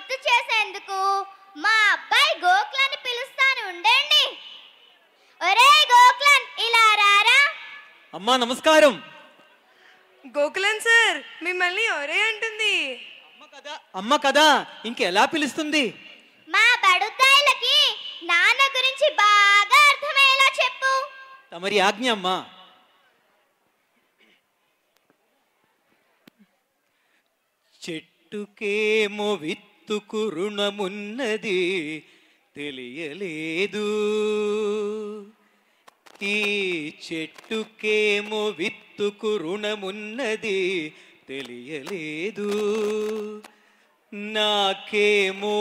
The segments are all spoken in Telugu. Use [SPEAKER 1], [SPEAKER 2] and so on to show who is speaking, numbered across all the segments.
[SPEAKER 1] గుర్తు చేసేందుకు మా అబ్బాయి గోకులాన్ని పిలుస్తాను, ఉండండి. ఒరే గోకులన్, ఇలా రారా.
[SPEAKER 2] అమ్మా నమస్కారం.
[SPEAKER 3] గోకులన్ సార్ మిమ్మల్ని ఒరే అంటుంది.
[SPEAKER 2] అమ్మ కదా ఇంకెలా పిలుస్తుంది?
[SPEAKER 1] మా బడుద్దాయిలకి నాన్న గురించి బాగా అర్థమయ్యేలా చెప్పు.
[SPEAKER 2] తమరి ఆజ్ఞ అమ్మా. చెట్టుకేమో విత్తుకు రుణమున్నది తెలియలేదు, ఈ చెట్టుకేమో విత్తుకు రుణమున్నది తెలియలేదు, నాకేమో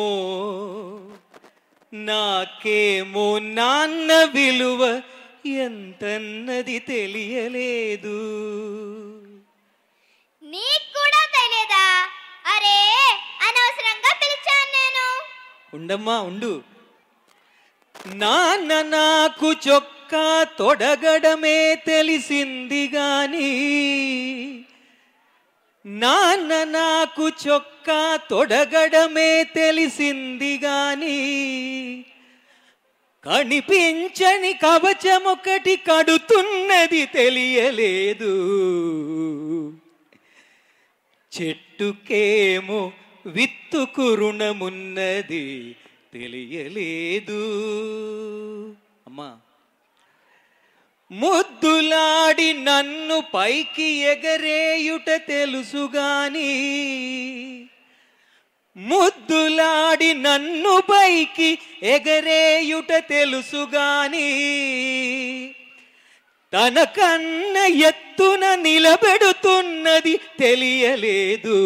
[SPEAKER 2] నాన్న విలువ ఎంతన్నది తెలియలేదు.
[SPEAKER 1] నీకు కూడా తెలియదా? అరే అనవసరంగా పిలిచాను నేను.
[SPEAKER 2] ఉండమ్మా ఉండు. నాన్న నాకు చొక్కా తొడగడమే తెలిసింది గాని, నాన్న నాకు చొక్కా తొడగడమే తెలిసింది గాని, కనిపించని కవచమొకటి కడుతున్నది తెలియలేదు. చెట్టుకేమో విత్తుకు రుణమున్నది తెలియలేదు. అమ్మా, ముద్దులాడి నన్ను పైకి ఎగరేయుట తెలుసుగాని, ముద్దులాడి నన్ను పైకి ఎగరేయుట తెలుసుగాని, తన కన్న ఎత్తున నిలబెడుతున్నది తెలియలేదు.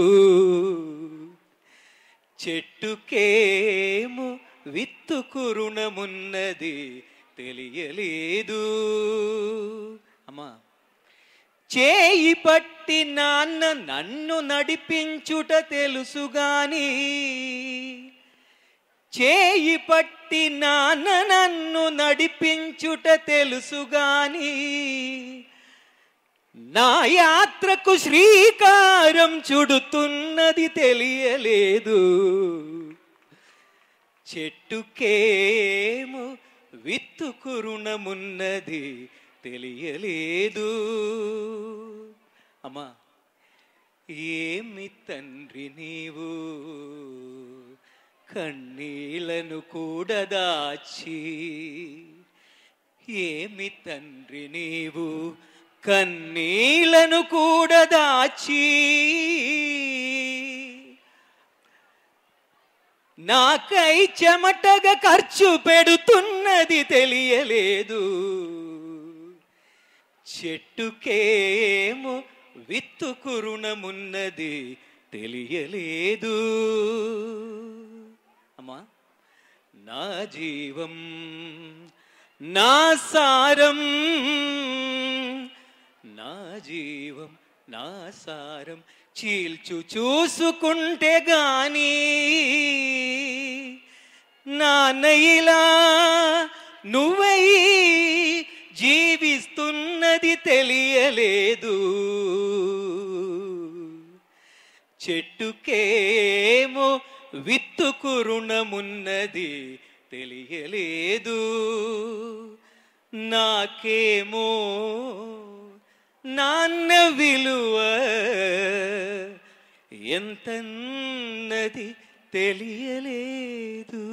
[SPEAKER 2] చెట్టుకేమో విత్తుకు రుణమున్నది తెలియలేదు. అమ్మా, చేయి పట్టి నాన్న నన్ను నడిపించుట తెలుసుగాని, చేయి పట్టి నాన్న నన్ను నడిపించుట తెలుసుగాని, నా యాత్రకు శ్రీకారం చుడుతున్నది తెలియలేదు. చెట్టుకేమో విత్తుకు రుణమున్నది తెలియలేదు. అమ్మా, ఏమి తండ్రి నీవు కన్నీళ్లను కూడా దాచి, ఏమి తండ్రి నీవు కన్నీళ్లను కూడా దాచి, నాకై చెమటగా ఖర్చు పెడుతున్నది తెలియలేదు. చెట్టుకేమో విత్తుకు రుణమున్నది తెలియలేదు. అమ్మా, నా జీవం నా సారం, నా జీవం నా సారం చీల్చు చూసుకుంటే గాని, నాన్నయిలా నువ్వై జీవిస్తున్నది తెలియలేదు. చెట్టుకేమో విత్తుకు రుణమున్నది తెలియలేదు, నాకేమో నాన్న విలువ ఎంతన్నది తెలియలేదు.